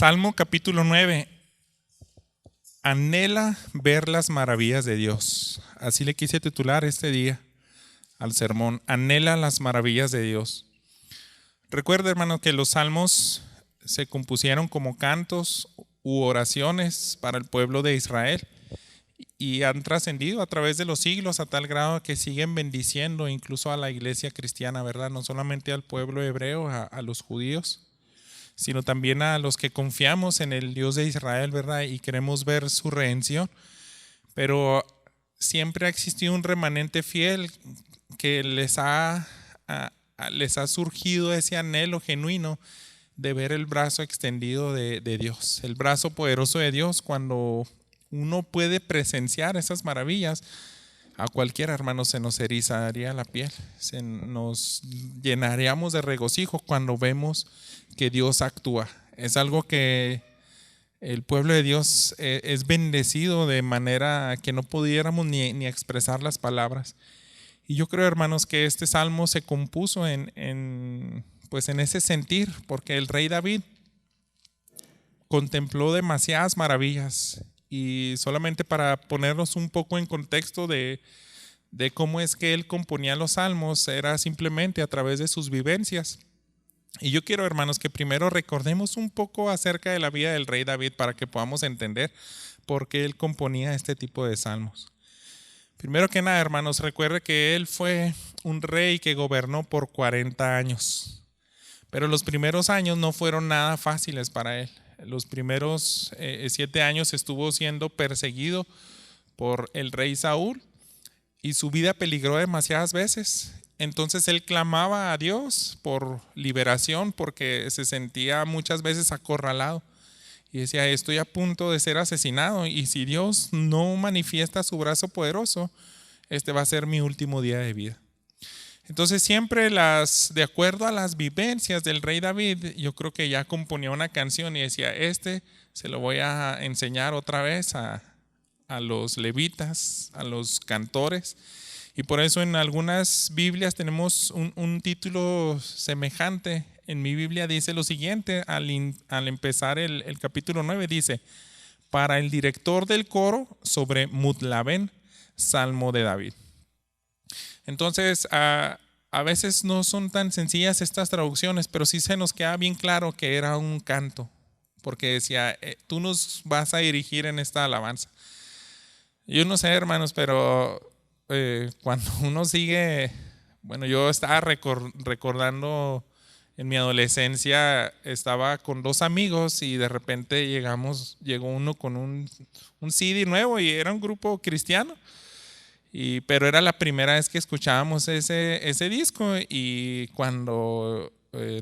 Salmo capítulo 9. Anhela ver las maravillas de Dios. Así le quise titular este día al sermón. Anhela las maravillas de Dios. Recuerda, hermano, que los salmos se compusieron como cantos u oraciones para el pueblo de Israel y han trascendido a través de los siglos a tal grado que siguen bendiciendo incluso a la iglesia cristiana, ¿verdad? No solamente al pueblo hebreo, a los judíos, sino también a los que confiamos en el Dios de Israel, ¿verdad? Y queremos ver su redención. Pero siempre ha existido un remanente fiel que les ha surgido ese anhelo genuino de ver el brazo extendido de Dios, el brazo poderoso de Dios. Cuando uno puede presenciar esas maravillas, a cualquier hermano se nos erizaría la piel, nos llenaríamos de regocijo cuando vemos que Dios actúa. Es algo que el pueblo de Dios es bendecido de manera que no pudiéramos ni expresar las palabras. Y yo creo, hermanos, que este salmo se compuso en ese sentir, porque el rey David contempló demasiadas maravillas. Y solamente para ponernos un poco en contexto de cómo es que él componía los salmos, era simplemente a través de sus vivencias. Y yo quiero, hermanos, que primero recordemos un poco acerca de la vida del rey David para que podamos entender por qué él componía este tipo de salmos. Primero que nada, hermanos, recuerde que él fue un rey que gobernó por 40 años. Pero los primeros años no fueron nada fáciles para él. Los primeros 7 años estuvo siendo perseguido por el rey Saúl y su vida peligró demasiadas veces. Entonces él clamaba a Dios por liberación porque se sentía muchas veces acorralado y decía: estoy a punto de ser asesinado y si Dios no manifiesta su brazo poderoso, este va a ser mi último día de vida. Entonces siempre de acuerdo a las vivencias del rey David, yo creo que ya componía una canción y decía: se lo voy a enseñar otra vez a los levitas, a los cantores. Y por eso en algunas Biblias tenemos un título semejante. En mi Biblia dice lo siguiente, al empezar el capítulo 9, dice: para el director del coro sobre Mutlaben, Salmo de David. Entonces, a veces no son tan sencillas estas traducciones, pero sí se nos queda bien claro que era un canto, porque decía: tú nos vas a dirigir en esta alabanza. Yo no sé, hermanos, pero cuando uno sigue, yo estaba recordando en mi adolescencia, estaba con 2 amigos y de repente llegó uno con un CD nuevo y era un grupo cristiano. Pero era la primera vez que escuchábamos ese disco y cuando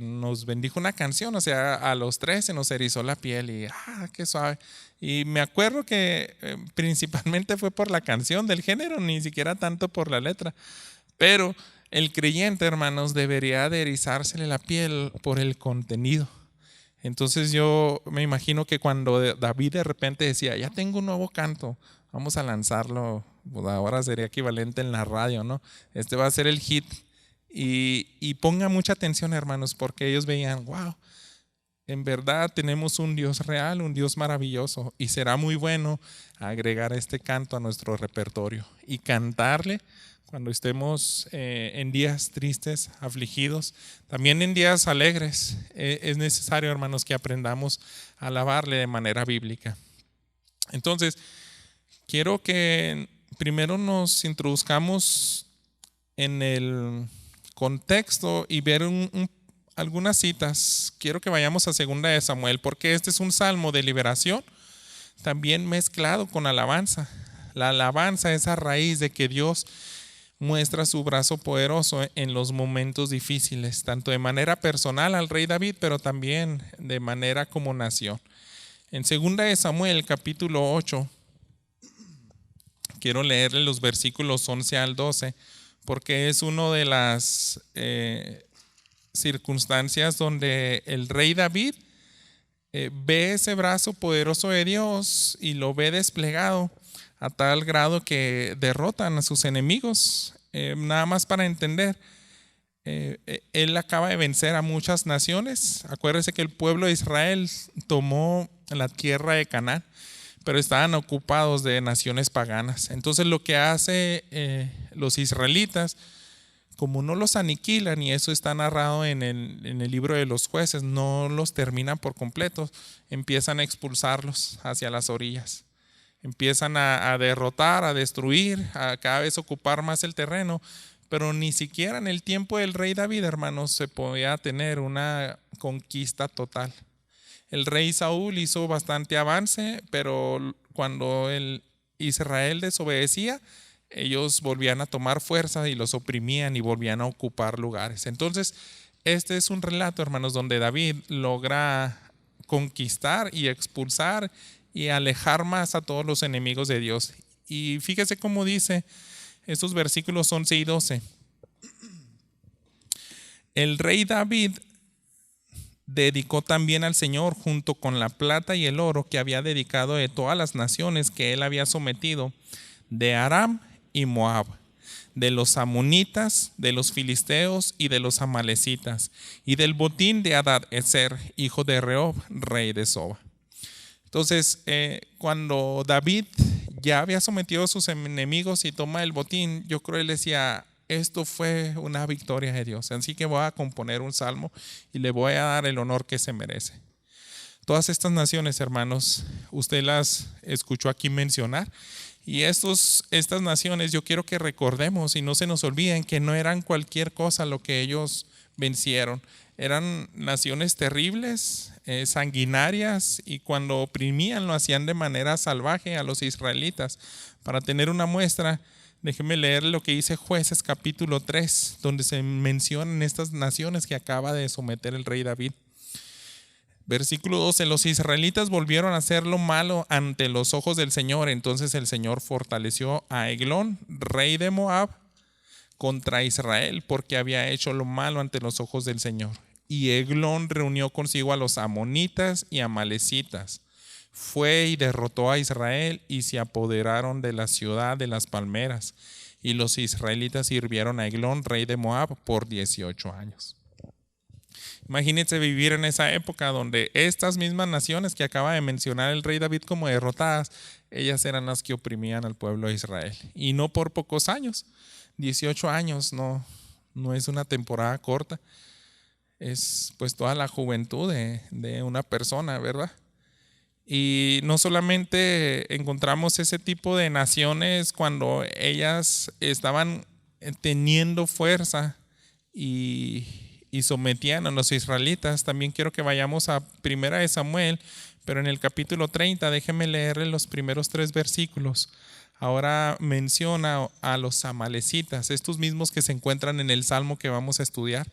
nos bendijo una canción, o sea, a los 3 se nos erizó la piel y qué suave. Y me acuerdo que principalmente fue por la canción del género, ni siquiera tanto por la letra. Pero el creyente, hermanos, debería de erizársele la piel por el contenido. Entonces yo me imagino que cuando David de repente decía: ya tengo un nuevo canto, vamos a lanzarlo, pues ahora sería equivalente en la radio, ¿no? Este va a ser el hit. Y ponga mucha atención, hermanos, porque ellos veían: wow, en verdad tenemos un Dios real, un Dios maravilloso, y será muy bueno agregar este canto a nuestro repertorio y cantarle cuando estemos en días tristes, afligidos, también en días alegres. Es necesario, hermanos, que aprendamos a alabarle de manera bíblica. Entonces, quiero que primero nos introduzcamos en el contexto y ver algunas citas. Quiero que vayamos a 2 de Samuel, porque este es un salmo de liberación, también mezclado con alabanza. La alabanza es a raíz de que Dios muestra su brazo poderoso en los momentos difíciles, tanto de manera personal al rey David, pero también de manera como nación. En 2 de Samuel, capítulo 8, quiero leerle los versículos 11 al 12, porque es una de las circunstancias donde el rey David ve ese brazo poderoso de Dios y lo ve desplegado a tal grado que derrotan a sus enemigos. Nada más para entender, Él acaba de vencer a muchas naciones. Acuérdese que el pueblo de Israel tomó la tierra de Canaán, pero estaban ocupados de naciones paganas. Entonces lo que hace los israelitas, como no los aniquilan, y eso está narrado en el libro de los jueces, no los terminan por completo, empiezan a expulsarlos hacia las orillas. Empiezan a derrotar, a destruir, a cada vez ocupar más el terreno. Pero ni siquiera en el tiempo del rey David, hermanos, se podía tener una conquista total. El rey Saúl hizo bastante avance, pero cuando el Israel desobedecía, ellos volvían a tomar fuerza y los oprimían y volvían a ocupar lugares. Entonces, este es un relato, hermanos, donde David logra conquistar y expulsar y alejar más a todos los enemigos de Dios. Y fíjese cómo dice estos versículos 11 y 12. El rey David dedicó también al Señor, junto con la plata y el oro que había dedicado de todas las naciones que él había sometido, de Aram y Moab, de los amonitas, de los filisteos y de los amalecitas, y del botín de Hadad-ezer, hijo de Rehob, rey de Soba. Entonces, cuando David ya había sometido a sus enemigos y toma el botín, yo creo que él decía: esto fue una victoria de Dios, así que voy a componer un salmo y le voy a dar el honor que se merece. Todas estas naciones, hermanos, usted las escuchó aquí mencionar, y estas naciones yo quiero que recordemos y no se nos olviden que no eran cualquier cosa lo que ellos vencieron. Eran naciones terribles, sanguinarias, y cuando oprimían lo hacían de manera salvaje a los israelitas. Para tener una muestra, déjeme leer lo que dice Jueces capítulo 3, donde se mencionan estas naciones que acaba de someter el rey David. Versículo 12: los israelitas volvieron a hacer lo malo ante los ojos del Señor. Entonces el Señor fortaleció a Eglón, rey de Moab, contra Israel, porque había hecho lo malo ante los ojos del Señor. Y Eglón reunió consigo a los amonitas y amalecitas. Fue y derrotó a Israel y se apoderaron de la ciudad de las palmeras. Y los israelitas sirvieron a Eglón, rey de Moab, por 18 años. Imagínense vivir en esa época donde estas mismas naciones que acaba de mencionar el rey David como derrotadas, ellas eran las que oprimían al pueblo de Israel. Y no por pocos años. 18 años no es una temporada corta. Es pues toda la juventud de una persona, ¿verdad? Y no solamente encontramos ese tipo de naciones cuando ellas estaban teniendo fuerza y sometían a los israelitas. También quiero que vayamos a Primera de Samuel, pero en el capítulo 30, déjenme leerle los primeros 3 versículos. Ahora menciona a los amalecitas, estos mismos que se encuentran en el salmo que vamos a estudiar.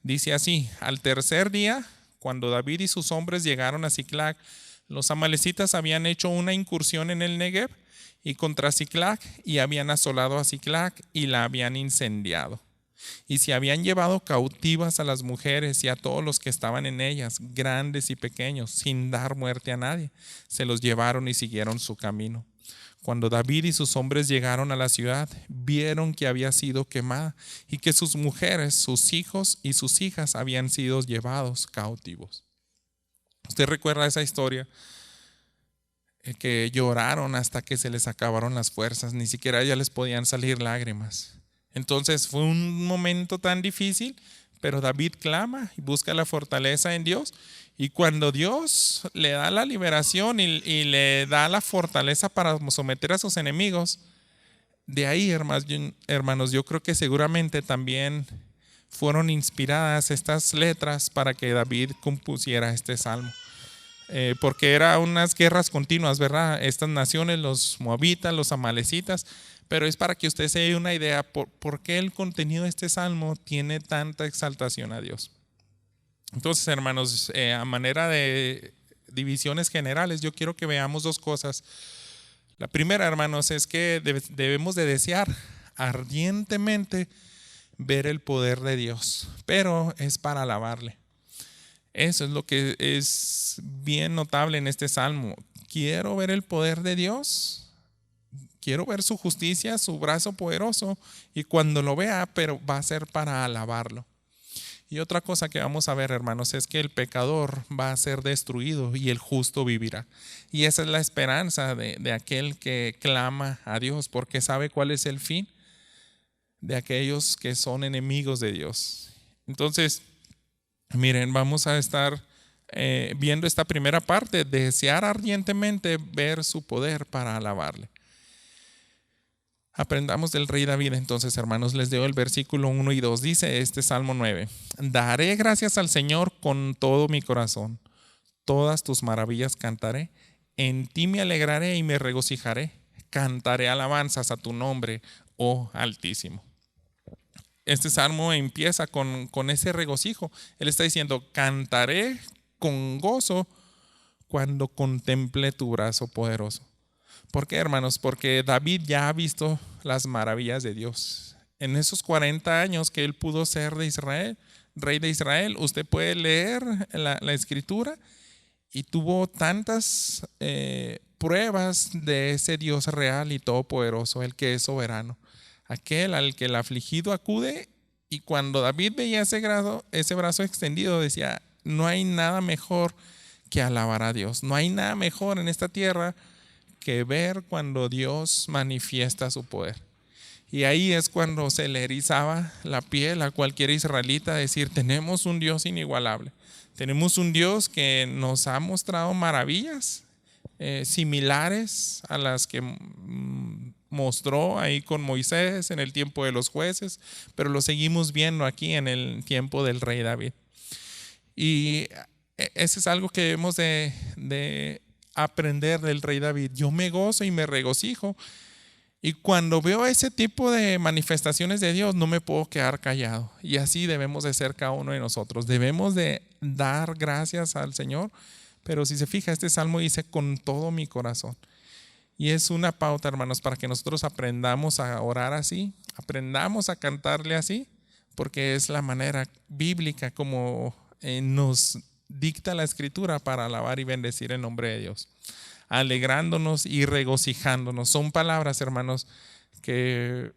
Dice así: al tercer día, cuando David y sus hombres llegaron a Siclag, los amalecitas habían hecho una incursión en el Negev y contra Siclag, y habían asolado a Siclag y la habían incendiado. Y se habían llevado cautivas a las mujeres y a todos los que estaban en ellas, grandes y pequeños, sin dar muerte a nadie. Se los llevaron y siguieron su camino. Cuando David y sus hombres llegaron a la ciudad, vieron que había sido quemada y que sus mujeres, sus hijos y sus hijas habían sido llevados cautivos. ¿Usted recuerda esa historia? Que lloraron hasta que se les acabaron las fuerzas, ni siquiera ya les podían salir lágrimas. Entonces fue un momento tan difícil, pero David clama y busca la fortaleza en Dios. Y cuando Dios le da la liberación y le da la fortaleza para someter a sus enemigos, de ahí, hermanos, yo creo que seguramente también fueron inspiradas estas letras para que David compusiera este salmo. Porque eran unas guerras continuas, ¿verdad? Estas naciones, los moabitas, los amalecitas. Pero es para que usted se dé una idea por qué el contenido de este salmo tiene tanta exaltación a Dios. Entonces, hermanos, a manera de divisiones generales, yo quiero que veamos 2 cosas. La primera, hermanos, es que debemos de desear ardientemente ver el poder de Dios, pero es para alabarle. Eso es lo que es bien notable en este salmo. Quiero ver el poder de Dios. Quiero ver su justicia, su brazo poderoso, y cuando lo vea, pero va a ser para alabarlo. Y otra cosa que vamos a ver, hermanos, es que el pecador va a ser destruido y el justo vivirá. Y esa es la esperanza de aquel que clama a Dios, porque sabe cuál es el fin de aquellos que son enemigos de Dios. Entonces, miren, vamos a estar viendo esta primera parte, desear ardientemente ver su poder para alabarle. Aprendamos del rey David entonces, hermanos. Les leo el versículo 1 y 2. Dice este Salmo 9: daré gracias al Señor con todo mi corazón. Todas tus maravillas cantaré. En ti me alegraré y me regocijaré. Cantaré alabanzas a tu nombre, oh Altísimo. Este salmo empieza con ese regocijo. Él está diciendo: cantaré con gozo cuando contemple tu brazo poderoso. ¿Por qué, hermanos? Porque David ya ha visto las maravillas de Dios. En esos 40 años que él pudo ser de Israel, rey de Israel, usted puede leer la escritura y tuvo tantas pruebas de ese Dios real y todopoderoso, el que es soberano, aquel al que el afligido acude. Y cuando David veía ese brazo extendido, decía: no hay nada mejor que alabar a Dios. No hay nada mejor en esta tierra que ver cuando Dios manifiesta su poder. Y ahí es cuando se le erizaba la piel a cualquier israelita, decir: tenemos un Dios inigualable, tenemos un Dios que nos ha mostrado maravillas similares a las que mostró ahí con Moisés en el tiempo de los jueces, pero lo seguimos viendo aquí en el tiempo del rey David. Y ese es algo que debemos de aprender del rey David. Yo me gozo y me regocijo, y cuando veo ese tipo de manifestaciones de Dios no me puedo quedar callado. Y así debemos de ser cada uno de nosotros. Debemos de dar gracias al Señor, pero si se fija, este salmo dice: con todo mi corazón. Y es una pauta, hermanos, para que nosotros aprendamos a orar así, aprendamos a cantarle así, porque es la manera bíblica como nos dicta la escritura para alabar y bendecir el nombre de Dios, alegrándonos y regocijándonos. Son palabras, hermanos, que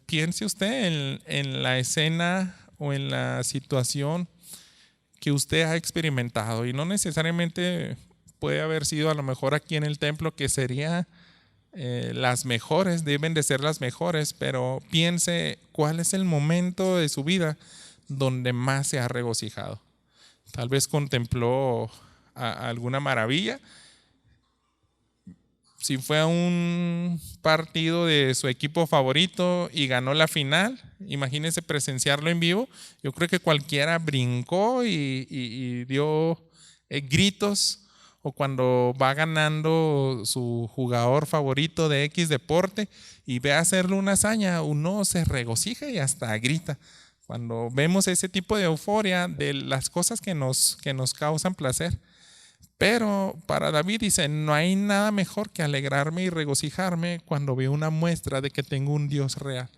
piense usted en la escena o en la situación que usted ha experimentado, y no necesariamente puede haber sido a lo mejor aquí en el templo, que sería las mejores, deben de ser las mejores, pero piense cuál es el momento de su vida donde más se ha regocijado. Tal vez contempló alguna maravilla. Si fue a un partido de su equipo favorito y ganó la final, imagínense presenciarlo en vivo. Yo creo que cualquiera brincó y dio gritos. O cuando va ganando su jugador favorito de X deporte y ve hacerle una hazaña, uno se regocija y hasta grita. Cuando vemos ese tipo de euforia de las cosas que nos causan placer. Pero para David dice: no hay nada mejor que alegrarme y regocijarme cuando veo una muestra de que tengo un Dios real.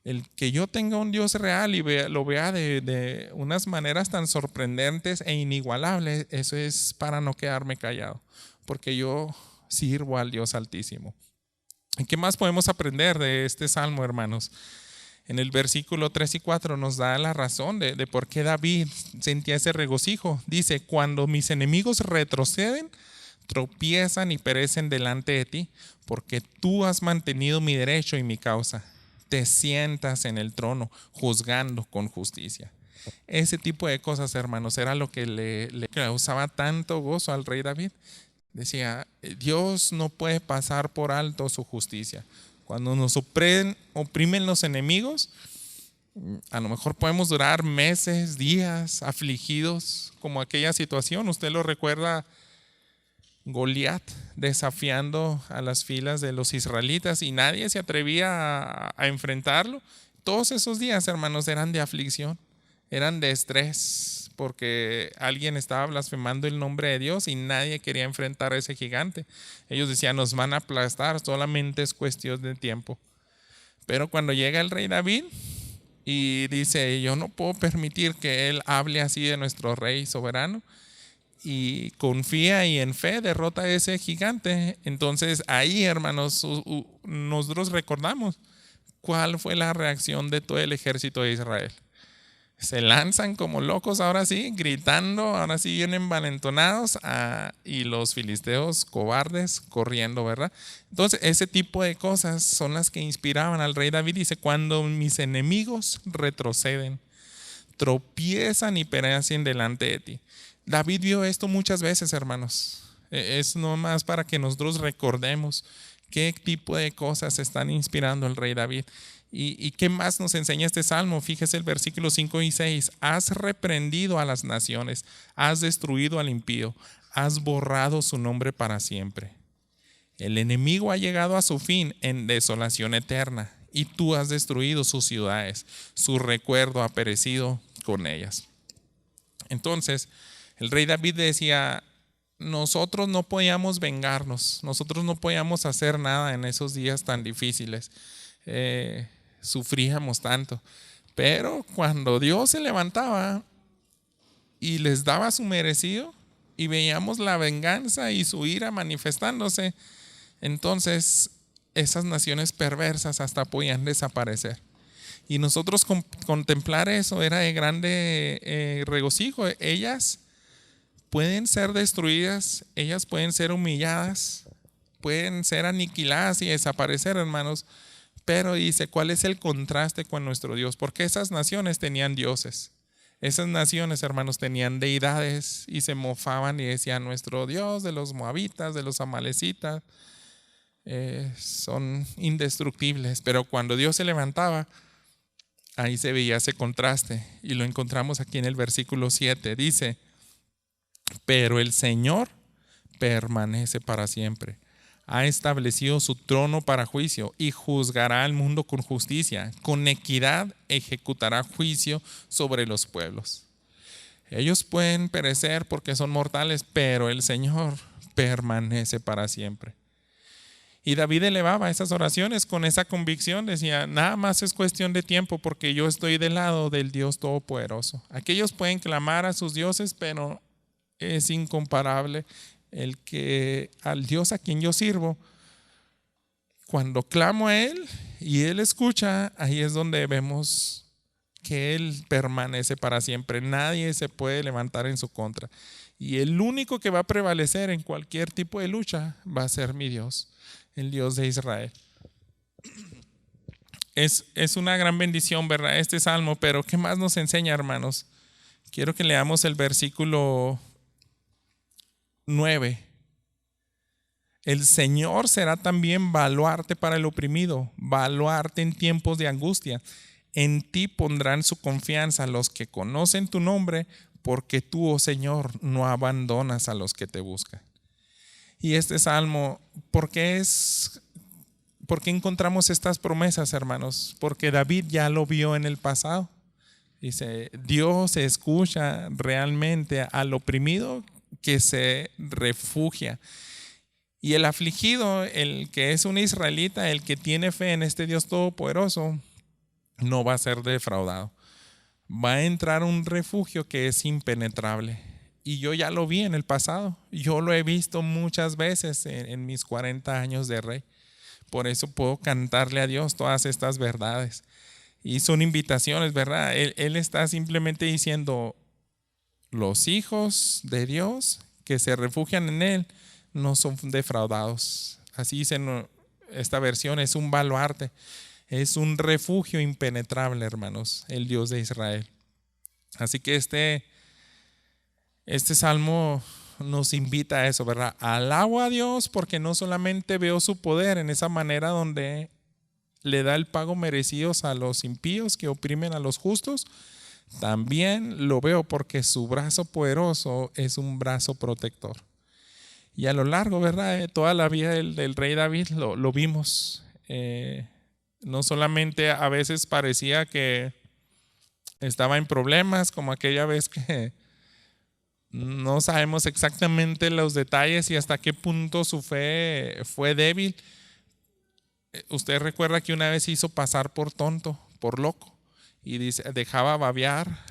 El que yo tenga un Dios real y lo vea de unas maneras tan sorprendentes e inigualables, eso es para no quedarme callado, porque yo sirvo al Dios Altísimo. ¿Y qué más podemos aprender de este salmo, hermanos? En el versículo 3 y 4 nos da la razón de por qué David sentía ese regocijo. Dice: cuando mis enemigos retroceden, tropiezan y perecen delante de ti, porque tú has mantenido mi derecho y mi causa. Te sientas en el trono, juzgando con justicia. Ese tipo de cosas, hermanos, era lo que le causaba tanto gozo al rey David. Decía: Dios no puede pasar por alto su justicia. Cuando nos oprimen los enemigos, a lo mejor podemos durar meses, días, afligidos, como aquella situación. Usted lo recuerda, Goliat desafiando a las filas de los israelitas y nadie se atrevía a enfrentarlo. Todos esos días, hermanos, eran de aflicción, eran de estrés, porque alguien estaba blasfemando el nombre de Dios y nadie quería enfrentar a ese gigante. Ellos decían: nos van a aplastar, solamente es cuestión de tiempo. Pero cuando llega el rey David y dice: yo no puedo permitir que él hable así de nuestro rey soberano, y confía y en fe derrota a ese gigante. Entonces ahí, hermanos, nosotros recordamos cuál fue la reacción de todo el ejército de Israel. Se lanzan como locos ahora sí, gritando, ahora sí vienen envalentonados y los filisteos cobardes corriendo, ¿verdad? Entonces ese tipo de cosas son las que inspiraban al rey David. Dice, cuando mis enemigos retroceden, tropiezan y perecen delante de ti. David vio esto muchas veces, hermanos. Es nomás para que nosotros recordemos qué tipo de cosas están inspirando al rey David. ¿Y qué más nos enseña este salmo? Fíjese el versículo 5 y 6. Has reprendido a las naciones, has destruido al impío, has borrado su nombre para siempre. El enemigo ha llegado a su fin en desolación eterna y tú has destruido sus ciudades. Su recuerdo ha perecido con ellas. Entonces, el rey David decía, nosotros no podíamos vengarnos, nosotros no podíamos hacer nada en esos días tan difíciles. Sufríamos tanto, pero cuando Dios se levantaba y les daba su merecido y veíamos la venganza y su ira manifestándose, entonces esas naciones perversas hasta podían desaparecer. Y nosotros contemplar eso era de grande regocijo. Ellas pueden ser destruidas, ellas pueden ser humilladas, pueden ser aniquiladas y desaparecer, hermanos. Pero dice, ¿cuál es el contraste con nuestro Dios? Porque esas naciones tenían dioses. Esas naciones, hermanos, tenían deidades y se mofaban y decían, nuestro Dios de los moabitas, de los amalecitas, son indestructibles. Pero cuando Dios se levantaba, ahí se veía ese contraste. Y lo encontramos aquí en el versículo 7. Dice, pero el Señor permanece para siempre. Ha establecido su trono para juicio y juzgará al mundo con justicia. Con equidad ejecutará juicio sobre los pueblos. Ellos pueden perecer porque son mortales, pero el Señor permanece para siempre. Y David elevaba esas oraciones con esa convicción. Decía, nada más es cuestión de tiempo porque yo estoy del lado del Dios Todopoderoso. Aquellos pueden clamar a sus dioses, pero es incomparable al Dios a quien yo sirvo. Cuando clamo a Él y Él escucha, ahí es donde vemos que Él permanece para siempre. Nadie se puede levantar en su contra. Y el único que va a prevalecer en cualquier tipo de lucha va a ser mi Dios, el Dios de Israel. Es una gran bendición, ¿verdad? Este salmo, pero ¿qué más nos enseña, hermanos? Quiero que leamos el versículo 9. El Señor será también baluarte para el oprimido, baluarte en tiempos de angustia. En ti pondrán su confianza los que conocen tu nombre, porque tú, oh Señor, no abandonas a los que te buscan. Y este salmo, ¿por qué encontramos estas promesas, hermanos? Porque David ya lo vio en el pasado. Dice, Dios escucha realmente al oprimido que se refugia. Y el afligido, el que es un israelita, el que tiene fe en este Dios todopoderoso, no va a ser defraudado. Va a entrar a un refugio que es impenetrable. Y yo ya lo vi en el pasado. Yo lo he visto muchas veces en mis 40 años de rey. Por eso puedo cantarle a Dios todas estas verdades. Y son invitaciones, ¿verdad? Él está simplemente diciendo, los hijos de Dios que se refugian en Él no son defraudados. Así dice esta versión, es un baluarte, es un refugio impenetrable, hermanos, el Dios de Israel. Así que este salmo nos invita a eso, ¿verdad? Alabo a Dios porque no solamente veo su poder en esa manera donde le da el pago merecido a los impíos que oprimen a los justos, también lo veo porque su brazo poderoso es un brazo protector. Y a lo largo, ¿verdad? De toda la vida del rey David lo vimos. No solamente a veces parecía que estaba en problemas, como aquella vez que no sabemos exactamente los detalles y hasta qué punto su fe fue débil. Usted recuerda que una vez se hizo pasar por tonto, por loco, y dejaba babear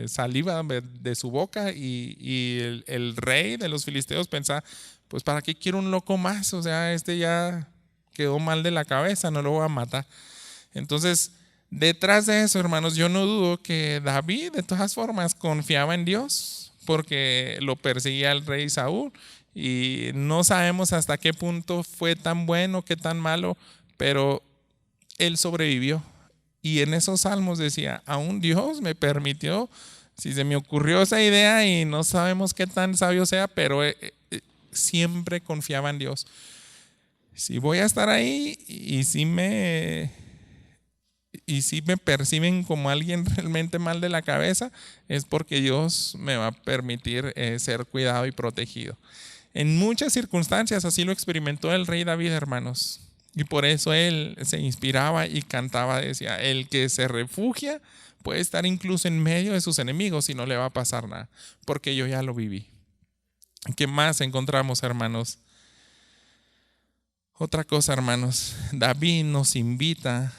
saliva de su boca y el rey de los filisteos pensaba, pues ¿para qué quiero un loco más? O sea, ya quedó mal de la cabeza, no lo voy a matar. Entonces Detrás de eso, hermanos, yo no dudo que David de todas formas confiaba en Dios porque lo perseguía el rey Saúl y no sabemos hasta qué punto fue tan bueno, qué tan malo, pero él sobrevivió. Y en esos salmos decía, aún Dios me permitió, si se me ocurrió esa idea y no sabemos qué tan sabio sea, pero siempre confiaba en Dios. Si voy a estar ahí y si me perciben como alguien realmente mal de la cabeza, es porque Dios me va a permitir ser cuidado y protegido. En muchas circunstancias así lo experimentó el rey David, hermanos. Y por eso él se inspiraba y cantaba, decía, el que se refugia puede estar incluso en medio de sus enemigos y no le va a pasar nada, porque yo ya lo viví. ¿Qué más encontramos, hermanos? Otra cosa, hermanos, David nos invita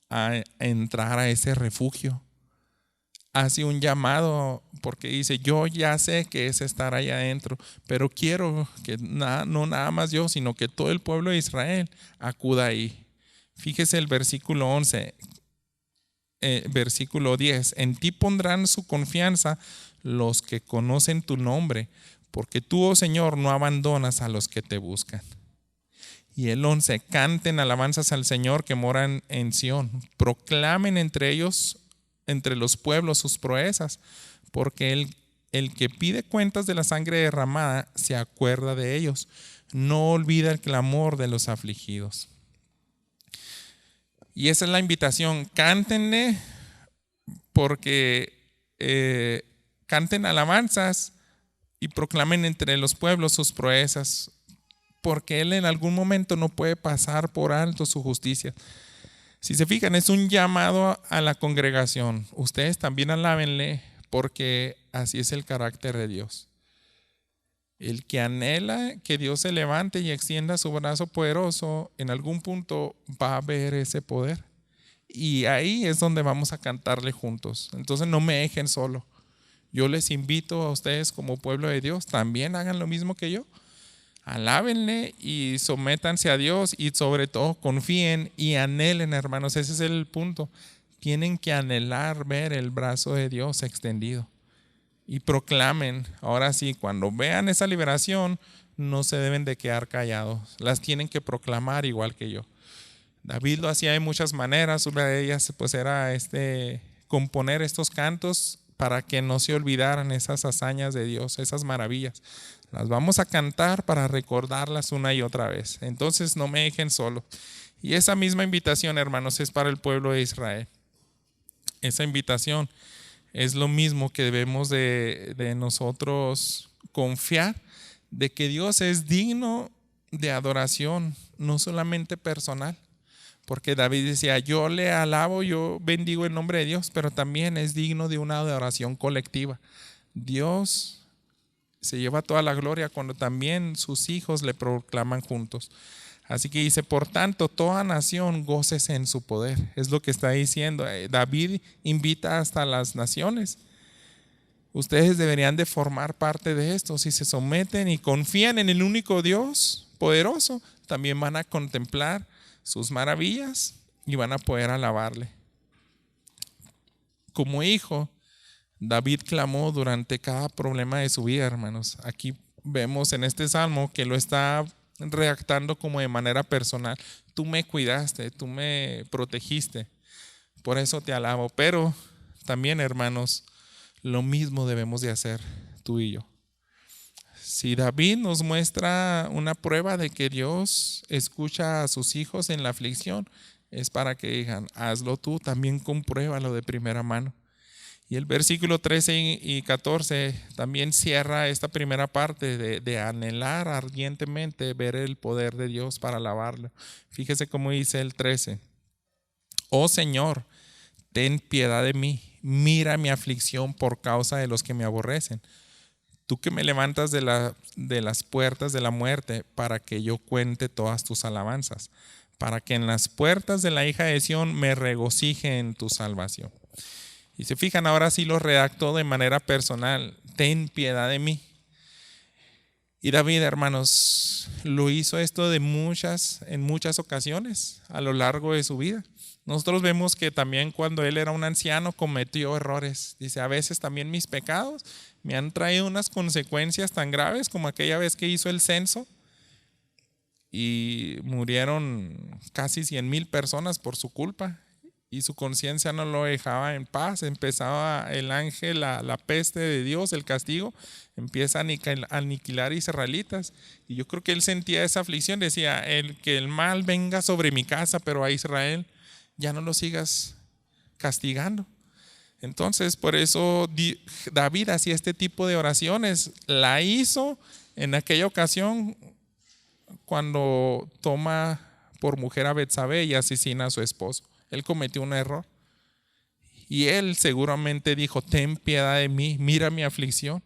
a entrar a ese refugio. Hace un llamado porque dice, yo ya sé que es estar allá adentro, pero quiero que no nada más yo, sino que todo el pueblo de Israel acuda ahí. Fíjese el versículo 11, versículo 10. En ti pondrán su confianza los que conocen tu nombre, porque tú, oh Señor, no abandonas a los que te buscan. Y el 11, canten alabanzas al Señor que moran en Sión, proclamen entre ellos, entre los pueblos, sus proezas, porque el que pide cuentas de la sangre derramada se acuerda de ellos, no olvida el clamor de los afligidos. Y esa es la invitación, cántenle, porque canten alabanzas y proclamen entre los pueblos sus proezas, porque Él en algún momento no puede pasar por alto su justicia. Si se fijan, es un llamado a la congregación. Ustedes también alábenle, porque así es el carácter de Dios. El que anhela que Dios se levante y extienda su brazo poderoso, en algún punto va a ver ese poder. Y ahí es donde vamos a cantarle juntos. Entonces no me dejen solo. Yo les invito a ustedes como pueblo de Dios, también hagan lo mismo que yo. Alábenle y sométanse a Dios y sobre todo confíen y anhelen, hermanos. Ese es el punto. Tienen que anhelar ver el brazo de Dios extendido y proclamen. Ahora sí, cuando vean esa liberación, no se deben de quedar callados. Las tienen que proclamar igual que yo. David lo hacía de muchas maneras. Una de ellas pues era componer estos cantos para que no se olvidaran esas hazañas de Dios, esas maravillas. Las vamos a cantar para recordarlas una y otra vez. Entonces no me dejen solo. Y esa misma invitación, hermanos, es para el pueblo de Israel. Esa invitación es lo mismo que debemos de nosotros confiar, de que Dios es digno de adoración, no solamente personal. Porque David decía, yo le alabo, yo bendigo el nombre de Dios, pero también es digno de una adoración colectiva. Dios se lleva toda la gloria cuando también sus hijos le proclaman juntos. Así que dice, por tanto, toda nación gócese en su poder. Es lo que está diciendo. David invita hasta las naciones. Ustedes deberían de formar parte de esto. Si se someten y confían en el único Dios poderoso, también van a contemplar sus maravillas y van a poder alabarle. Como hijo, David clamó durante cada problema de su vida, hermanos. Aquí vemos en este salmo que lo está redactando como de manera personal. Tú me cuidaste, tú me protegiste, por eso te alabo. Pero también, hermanos, lo mismo debemos de hacer tú y yo. Si David nos muestra una prueba de que Dios escucha a sus hijos en la aflicción, es para que digan, hazlo tú, también compruébalo de primera mano. Y el versículo 13 y 14 también cierra esta primera parte de anhelar ardientemente ver el poder de Dios para alabarlo. Fíjese cómo dice el 13. Oh Señor, ten piedad de mí, mira mi aflicción por causa de los que me aborrecen. Tú que me levantas de las puertas de la muerte para que yo cuente todas tus alabanzas, para que en las puertas de la hija de Sión me regocije en tu salvación. Y se fijan, ahora sí lo redactó de manera personal. Ten piedad de mí. Y David, hermanos, lo hizo esto en muchas ocasiones a lo largo de su vida. Nosotros vemos que también cuando él era un anciano cometió errores. Dice, a veces también mis pecados me han traído unas consecuencias tan graves como aquella vez que hizo el censo y murieron casi 100,000 personas por su culpa y su conciencia no lo dejaba en paz. Empezaba el ángel, la peste de Dios, el castigo, empieza a aniquilar israelitas. Y yo creo que él sentía esa aflicción, decía, que el mal venga sobre mi casa, pero a Israel ya no lo sigas castigando. Entonces, por eso David hacía este tipo de oraciones. La hizo en aquella ocasión cuando toma por mujer a Betsabé y asesina a su esposo. Él cometió un error. Y él seguramente dijo, ten piedad de mí, mira mi aflicción.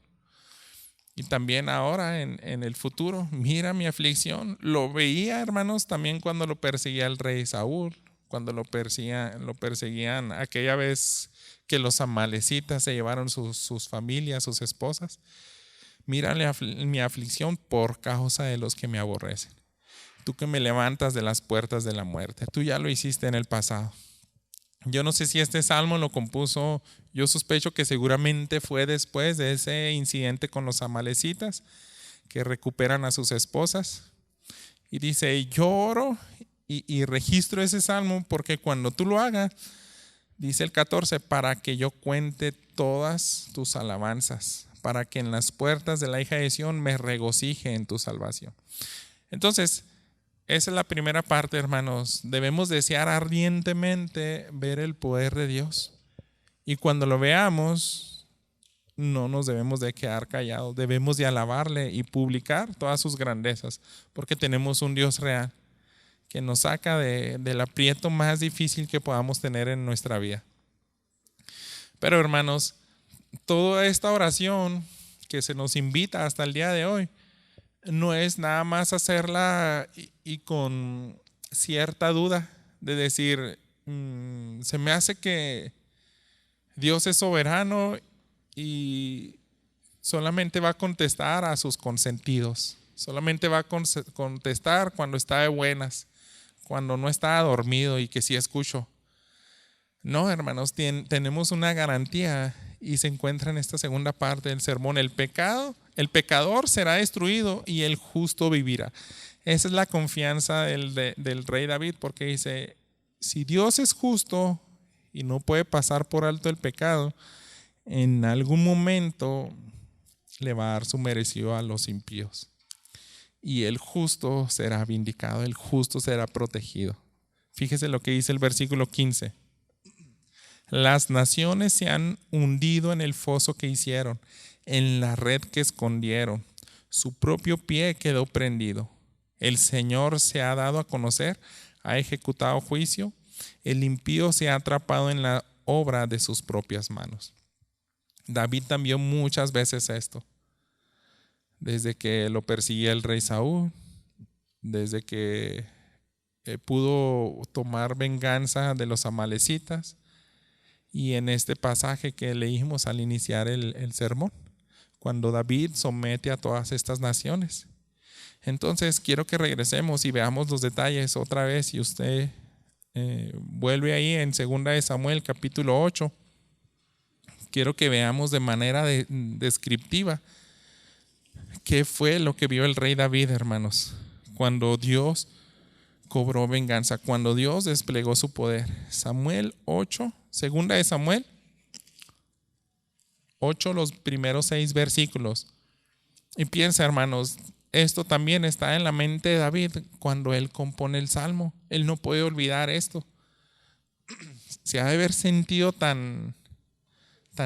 Y también ahora en el futuro, mira mi aflicción. Lo veía, hermanos, también cuando lo perseguía el rey Saúl, cuando lo perseguían aquella vez que los amalecitas se llevaron sus familias, sus esposas. Mírale mi aflicción por causa de los que me aborrecen. Tú que me levantas de las puertas de la muerte. Tú ya lo hiciste en el pasado. Yo no sé si este salmo lo compuso, yo sospecho que seguramente fue después de ese incidente con los amalecitas que recuperan a sus esposas. Y dice, yo oro y registro ese salmo porque cuando tú lo hagas, dice el 14, para que yo cuente todas tus alabanzas, para que en las puertas de la hija de Sión me regocije en tu salvación. Entonces, esa es la primera parte, hermanos. Debemos desear ardientemente ver el poder de Dios. Y cuando lo veamos, no nos debemos de quedar callados. Debemos de alabarle y publicar todas sus grandezas, porque tenemos un Dios real que nos saca del aprieto más difícil que podamos tener en nuestra vida. Pero, hermanos, toda esta oración que se nos invita hasta el día de hoy, no es nada más hacerla y con cierta duda de decir, se me hace que Dios es soberano y solamente va a contestar a sus consentidos, solamente va a contestar cuando está de buenas, cuando no está dormido y que sí escucho. No, hermanos, tenemos una garantía y se encuentra en esta segunda parte del sermón. El pecador será destruido y el justo vivirá. Esa es la confianza del rey David, porque dice, si Dios es justo y no puede pasar por alto el pecado, en algún momento le va a dar su merecido a los impíos. Y el justo será vindicado, el justo será protegido. Fíjese lo que dice el versículo 15. Las naciones se han hundido en el foso que hicieron, en la red que escondieron. Su propio pie quedó prendido. El Señor se ha dado a conocer, ha ejecutado juicio. El impío se ha atrapado en la obra de sus propias manos. David también muchas veces esto. Desde que lo persiguía el rey Saúl, desde que pudo tomar venganza de los amalecitas, y en este pasaje que leímos al iniciar el sermón, cuando David somete a todas estas naciones. Entonces quiero que regresemos y veamos los detalles otra vez. Y usted vuelve ahí en 2 de Samuel capítulo 8. Quiero que veamos de manera descriptiva qué fue lo que vio el rey David, hermanos, cuando Dios cobró venganza, cuando Dios desplegó su poder. Samuel 8, 2 de Samuel 8, los primeros 6 versículos. Y piensa, hermanos, esto también está en la mente de David cuando él compone el salmo. Él no puede olvidar esto. Se ha de haber sentido tan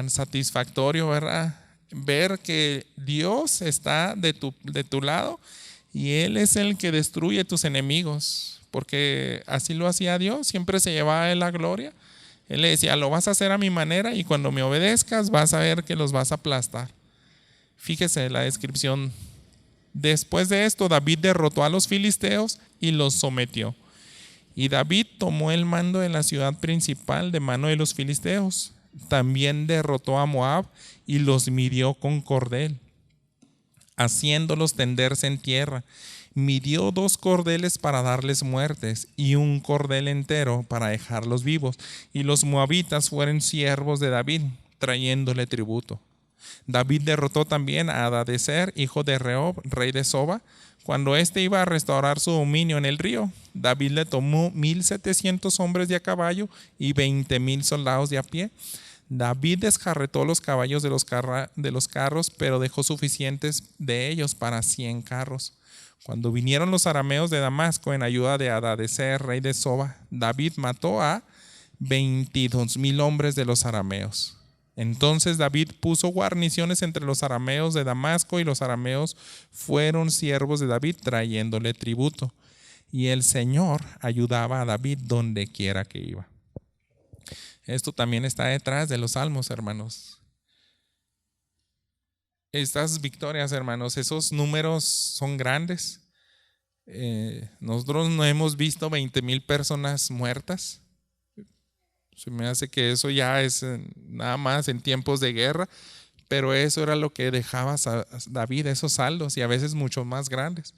satisfactorio, ¿verdad? Ver que Dios está de tu lado y Él es el que destruye tus enemigos, porque así lo hacía Dios, siempre se llevaba a Él la gloria. Él le decía, lo vas a hacer a mi manera y cuando me obedezcas vas a ver que los vas a aplastar. Fíjese la descripción. Después de esto, David derrotó a los filisteos y los sometió. Y David tomó el mando de la ciudad principal de mano de los filisteos. También derrotó a Moab y los midió con cordel. haciéndolos tenderse en tierra. Midió 2 cordeles para darles muertes y 1 cordel entero para dejarlos vivos. Y los moabitas fueron siervos de David, trayéndole tributo. David derrotó también a Hadadezer, hijo de Rehob, rey de Soba. Cuando éste iba a restaurar su dominio en el río, David le tomó 1,700 hombres de a caballo y 20,000 soldados de a pie. David descarretó los caballos de los carros, pero dejó suficientes de ellos para 100 carros. Cuando vinieron los arameos de Damasco en ayuda de Hadadezer, rey de Soba, David mató a 22,000 hombres de los arameos. Entonces David puso guarniciones entre los arameos de Damasco, y los arameos fueron siervos de David trayéndole tributo. Y el Señor ayudaba a David donde quiera que iba. Esto también está detrás de los salmos, hermanos. Estas victorias, hermanos, esos números son grandes. Nosotros no hemos visto 20,000 personas muertas. Se me hace que eso ya es nada más en tiempos de guerra, pero eso era lo que dejaba David, esos saldos, y a veces mucho más grandes.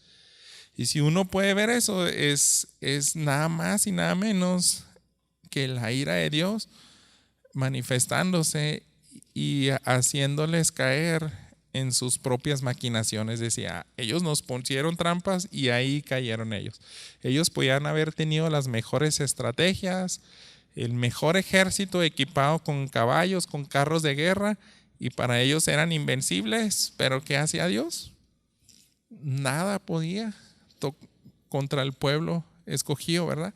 Y si uno puede ver eso, es nada más y nada menos que la ira de Dios manifestándose y haciéndoles caer en sus propias maquinaciones. Decía, ellos nos pusieron trampas y ahí cayeron ellos. Ellos podían haber tenido las mejores estrategias, el mejor ejército equipado con caballos, con carros de guerra, y para ellos eran invencibles. Pero ¿qué hacía Dios? Nada podía contra el pueblo escogido, ¿verdad?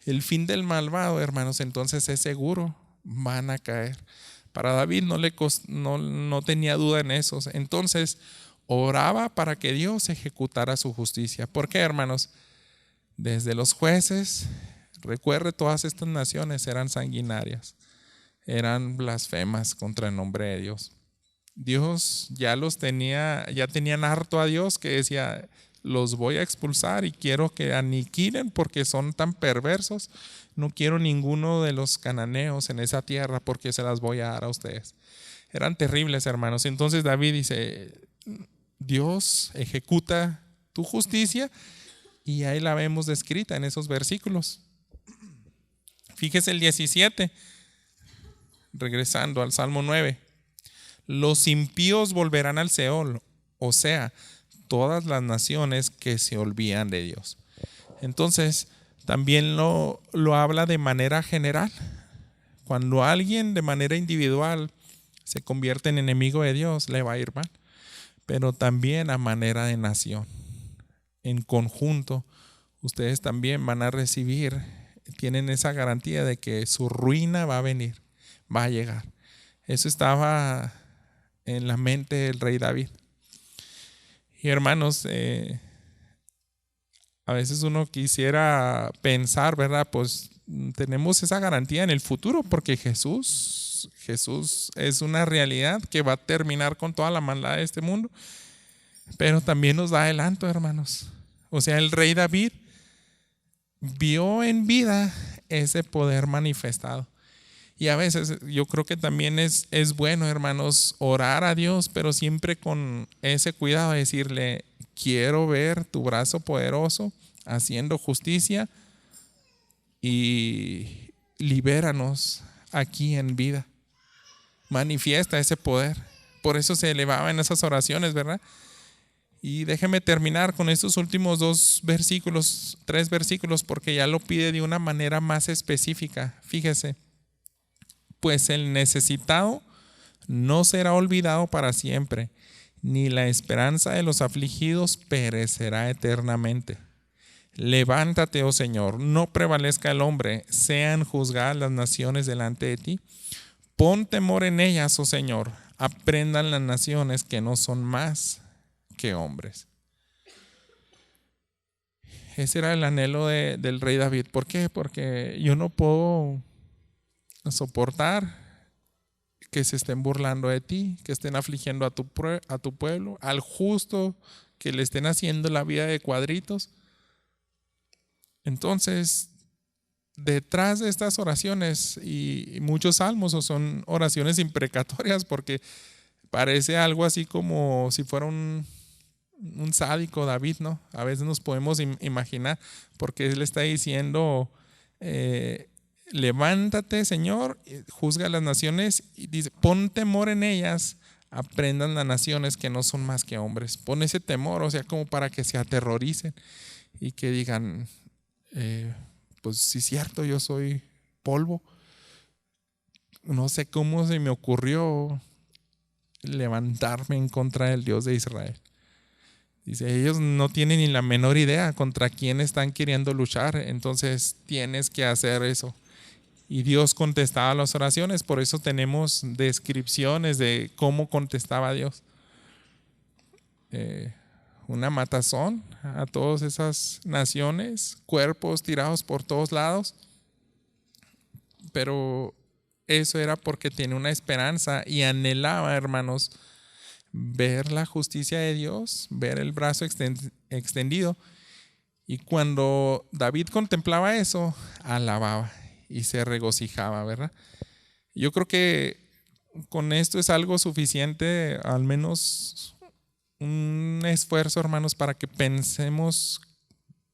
El fin del malvado, hermanos, entonces es seguro, van a caer. Para David no tenía duda en eso. Entonces oraba para que Dios ejecutara su justicia. ¿Por qué, hermanos? Desde los jueces, recuerde, todas estas naciones eran sanguinarias, eran blasfemas contra el nombre de Dios. Dios ya tenían harto a Dios, que decía, los voy a expulsar y quiero que aniquilen porque son tan perversos. No quiero ninguno de los cananeos en esa tierra porque se las voy a dar a ustedes. Eran terribles, hermanos. Entonces David dice, Dios ejecuta tu justicia, y ahí la vemos descrita en esos versículos. Fíjese el 17, regresando al Salmo 9. Los impíos volverán al Seol, o sea, todas las naciones que se olvidan de Dios. Entonces, también lo habla de manera general. Cuando alguien de manera individual se convierte en enemigo de Dios, le va a ir mal. Pero también a manera de nación. En conjunto, ustedes también van a recibir, tienen esa garantía de que su ruina va a venir, va a llegar. Eso estaba en la mente del rey David. Y hermanos, a veces uno quisiera pensar, ¿verdad? Pues tenemos esa garantía en el futuro, porque Jesús es una realidad que va a terminar con toda la maldad de este mundo. Pero también nos da adelanto, hermanos. O sea, el rey David vio en vida ese poder manifestado. Y a veces yo creo que también es bueno, hermanos, orar a Dios, pero siempre con ese cuidado de decirle, quiero ver tu brazo poderoso haciendo justicia y libéranos aquí en vida. Manifiesta ese poder. Por eso se elevaba en esas oraciones, ¿verdad? Y déjeme terminar con estos últimos 3 versículos, porque ya lo pide de una manera más específica. Fíjese, pues el necesitado no será olvidado para siempre, ni la esperanza de los afligidos perecerá eternamente. Levántate, oh Señor, no prevalezca el hombre, sean juzgadas las naciones delante de ti. Pon temor en ellas, oh Señor, aprendan las naciones que no son más que hombres. Ese era el anhelo del rey David. ¿Por qué? Porque yo no puedo soportar que se estén burlando de ti, que estén afligiendo a tu pueblo, al justo, que le estén haciendo la vida de cuadritos. Entonces, detrás de estas oraciones y muchos salmos, o son oraciones imprecatorias, porque parece algo así como si fuera un sádico David, ¿no? A veces nos podemos imaginar, porque él está diciendo, levántate, Señor, juzga a las naciones, y dice, pon temor en ellas, aprendan las naciones que no son más que hombres. Pon ese temor, o sea, como para que se aterroricen y que digan, pues sí es cierto, yo soy polvo. No sé cómo se me ocurrió levantarme en contra del Dios de Israel. Dice, ellos no tienen ni la menor idea contra quién están queriendo luchar, entonces tienes que hacer eso. Y Dios contestaba las oraciones, por eso tenemos descripciones de cómo contestaba Dios. Una matazón a todas esas naciones, cuerpos tirados por todos lados, pero eso era porque tenía una esperanza y anhelaba, hermanos, ver la justicia de Dios, ver el brazo extendido. Y cuando David contemplaba eso, alababa y se regocijaba, ¿verdad? Yo creo que con esto es algo suficiente, al menos un esfuerzo, hermanos, para que pensemos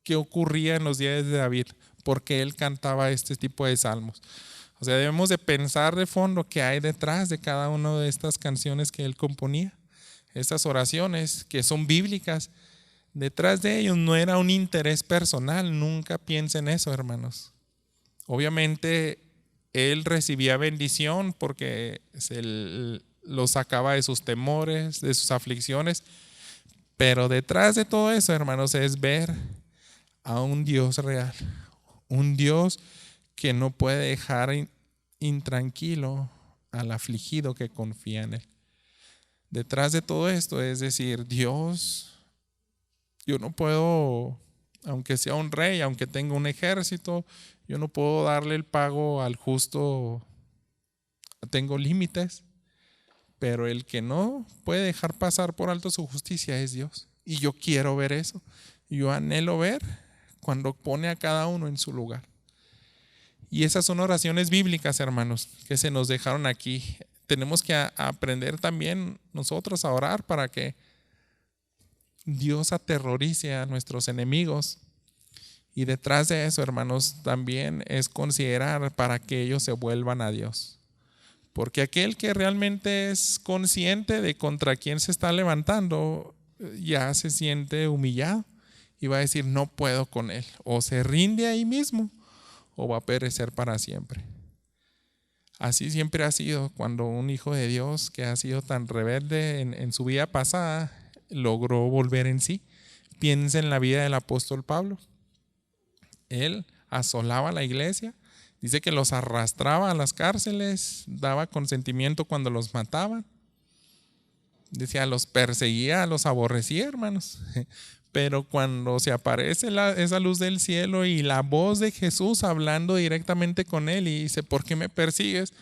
qué ocurría en los días de David, porque él cantaba este tipo de salmos. O sea, debemos de pensar de fondo qué hay detrás de cada una de estas canciones que él componía. Estas oraciones que son bíblicas, detrás de ellos no era un interés personal, nunca piensen eso, hermanos. Obviamente él recibía bendición porque lo sacaba de sus temores, de sus aflicciones, pero detrás de todo eso, hermanos, es ver a un Dios real, un Dios que no puede dejar intranquilo al afligido que confía en él. Detrás de todo esto es decir, Dios, yo no puedo, aunque sea un rey, aunque tenga un ejército, yo no puedo darle el pago al justo, tengo límites, pero el que no puede dejar pasar por alto su justicia es Dios. Y yo quiero ver eso, yo anhelo ver cuando pone a cada uno en su lugar. Y esas son oraciones bíblicas, hermanos, que se nos dejaron aquí. Tenemos que aprender también nosotros a orar para que Dios aterrorice a nuestros enemigos. Y detrás de eso, hermanos, también es considerar para que ellos se vuelvan a Dios. Porque aquel que realmente es consciente de contra quién se está levantando, ya se siente humillado y va a decir, no puedo con él. O se rinde ahí mismo o va a perecer para siempre. Así siempre ha sido cuando un hijo de Dios que ha sido tan rebelde en su vida pasada logró volver en sí. Piensa en la vida del apóstol Pablo. Él asolaba la iglesia, dice que los arrastraba a las cárceles, daba consentimiento cuando los mataban. Decía, los perseguía, los aborrecía, hermanos. Pero cuando se aparece esa luz del cielo y la voz de Jesús hablando directamente con él y dice, ¿por qué me persigues?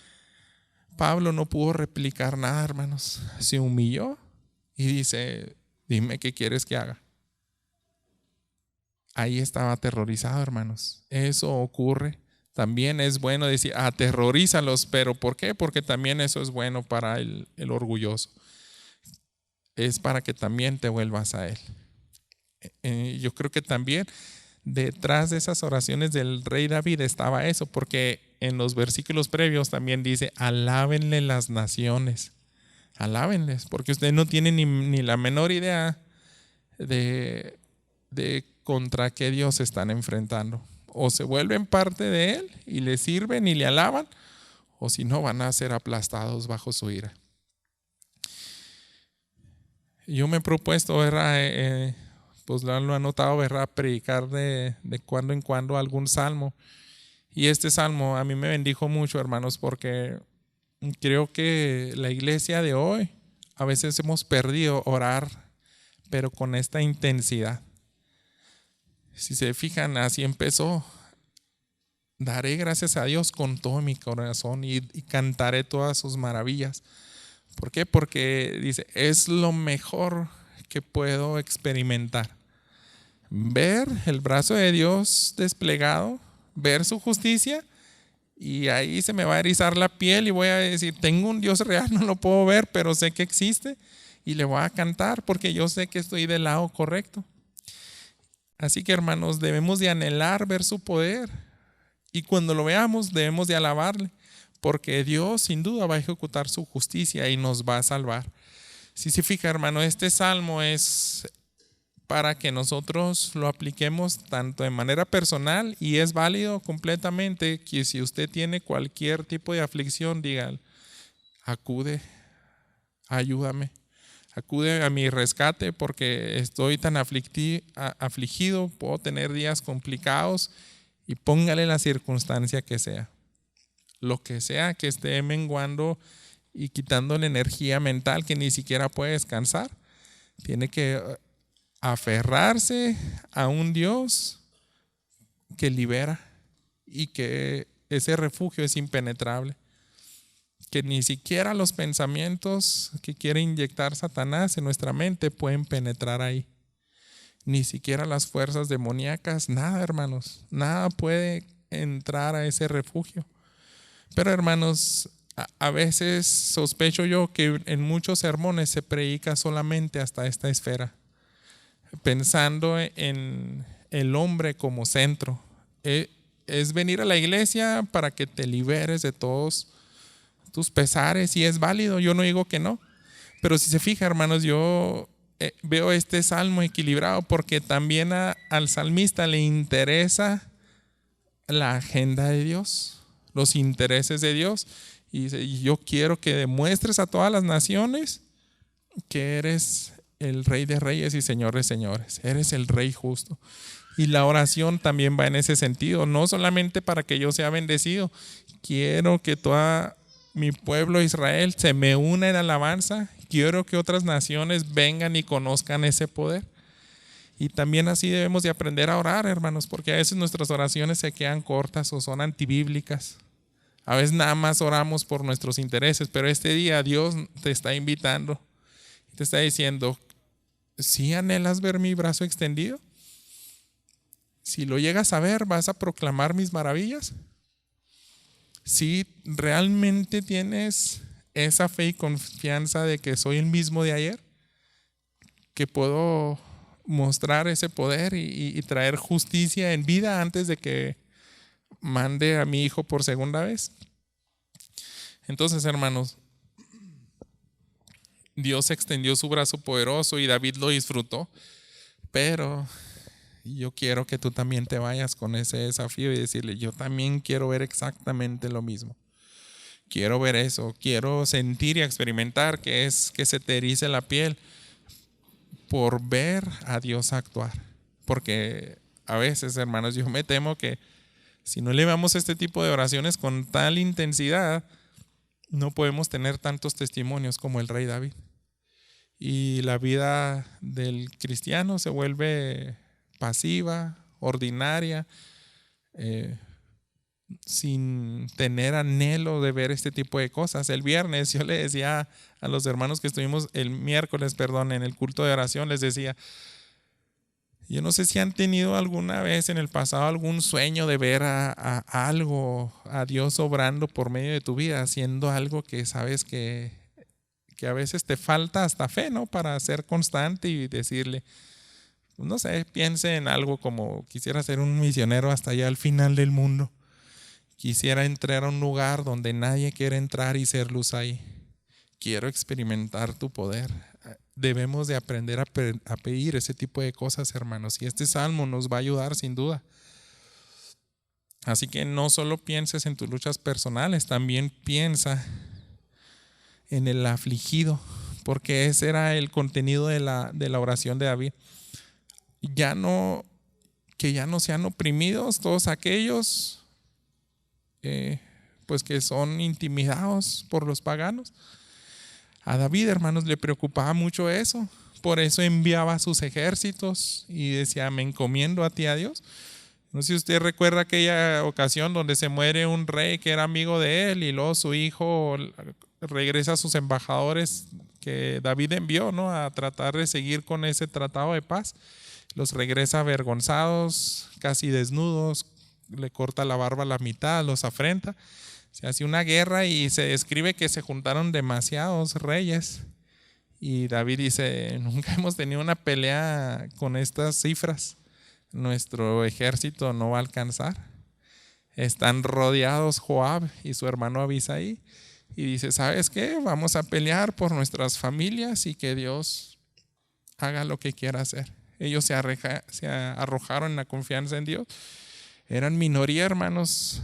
Pablo no pudo replicar nada, hermanos. Se humilló y dice, dime qué quieres que haga. Ahí estaba aterrorizado, hermanos. Eso ocurre. También es bueno decir, aterrorízalos, pero ¿por qué? Porque también eso es bueno para el orgulloso. Es para que también te vuelvas a él. Yo creo que también detrás de esas oraciones del rey David estaba eso, porque en los versículos previos también dice, alábenle las naciones, alábenles, porque ustedes no tienen ni la menor idea de contra qué Dios están enfrentando. O se vuelven parte de él y le sirven y le alaban, o si no van a ser aplastados bajo su ira. Yo me he propuesto, ¿verdad? Pues lo han notado, ¿verdad? Predicar de cuando en cuando algún salmo. Y este salmo a mí me bendijo mucho, hermanos, porque creo que la iglesia de hoy a veces hemos perdido orar, pero con esta intensidad. Si se fijan, así empezó. Daré gracias a Dios con todo mi corazón y cantaré todas sus maravillas. ¿Por qué? Porque dice, es lo mejor que puedo experimentar. Ver el brazo de Dios desplegado, ver su justicia, y ahí se me va a erizar la piel y voy a decir, tengo un Dios real, no lo puedo ver, pero sé que existe y le voy a cantar porque yo sé que estoy del lado correcto. Así que, hermanos, debemos de anhelar ver su poder, y cuando lo veamos debemos de alabarle, porque Dios sin duda va a ejecutar su justicia y nos va a salvar. Si se fija, hermano, este salmo es para que nosotros lo apliquemos tanto de manera personal, y es válido completamente que si usted tiene cualquier tipo de aflicción, diga: acude, ayúdame, acude a mi rescate porque estoy tan afligido, puedo tener días complicados, y póngale la circunstancia que sea, lo que sea que esté menguando y quitándole energía mental que ni siquiera puede descansar. Tiene que aferrarse a un Dios que libera y que ese refugio es impenetrable, que ni siquiera los pensamientos que quiere inyectar Satanás en nuestra mente pueden penetrar ahí, ni siquiera las fuerzas demoníacas, nada, hermanos, nada puede entrar a ese refugio. Pero, hermanos, a veces sospecho yo que en muchos sermones se predica solamente hasta esta esfera, pensando en el hombre como centro. Es venir a la iglesia para que te liberes de todos tus pesares, y es válido, yo no digo que no. Pero si se fija, hermanos, yo veo este salmo equilibrado porque también al salmista le interesa la agenda de Dios, los intereses de Dios. Y dice: yo quiero que demuestres a todas las naciones que eres el Rey de Reyes y Señor de Señores, eres el Rey justo. Y la oración también va en ese sentido, no solamente para que yo sea bendecido, quiero que toda mi pueblo Israel se me una en alabanza, quiero que otras naciones vengan y conozcan ese poder. Y también así debemos de aprender a orar, hermanos, porque a veces nuestras oraciones se quedan cortas o son antibíblicas. A veces nada más oramos por nuestros intereses, pero este día Dios te está invitando, te está diciendo: ¿sí anhelas ver mi brazo extendido? Si lo llegas a ver, ¿vas a proclamar mis maravillas? Si realmente tienes esa fe y confianza de que soy el mismo de ayer, que puedo mostrar ese poder y traer justicia en vida antes de que mande a mi hijo por segunda vez. Entonces, hermanos, Dios extendió su brazo poderoso y David lo disfrutó, pero yo quiero que tú también te vayas con ese desafío y decirle: yo también quiero ver exactamente lo mismo. Quiero ver eso, quiero sentir y experimentar que es que se te erice la piel por ver a Dios actuar. Porque a veces, hermanos, yo me temo que si no elevamos este tipo de oraciones con tal intensidad, no podemos tener tantos testimonios como el rey David. Y la vida del cristiano se vuelve pasiva, ordinaria, sin tener anhelo de ver este tipo de cosas. El viernes yo le decía a los hermanos que estuvimos el miércoles, en el culto de oración, les decía: yo no sé si han tenido alguna vez en el pasado algún sueño de ver a algo, a Dios obrando por medio de tu vida, haciendo algo que sabes que a veces te falta hasta fe, ¿no? Para ser constante y decirle, no sé, piense en algo como: quisiera ser un misionero hasta allá al final del mundo. Quisiera entrar a un lugar donde nadie quiere entrar y ser luz ahí. Quiero experimentar tu poder. Debemos de aprender a pedir ese tipo de cosas, hermanos, y este salmo nos va a ayudar sin duda. Así que no solo pienses en tus luchas personales, también piensa en el afligido, porque ese era el contenido de la oración de David. Que ya no sean oprimidos todos aquellos pues que son intimidados por los paganos. A David, hermanos, le preocupaba mucho eso. Por eso enviaba sus ejércitos y decía: me encomiendo a ti, a Dios. No sé si usted recuerda aquella ocasión donde se muere un rey que era amigo de él, y luego su hijo regresa a sus embajadores que David envió, ¿no?, a tratar de seguir con ese tratado de paz. Los regresa avergonzados, casi desnudos, le corta la barba a la mitad, los afrenta. Se hace una guerra y se describe que se juntaron demasiados reyes Y David dice, nunca hemos tenido una pelea con estas cifras. Nuestro ejército no va a alcanzar. Están rodeados Joab y su hermano Abisai. Y dice, ¿sabes qué? Vamos a pelear por nuestras familias y que Dios haga lo que quiera hacer. Ellos se arrojaron en la confianza en Dios. Eran minoría, hermanos,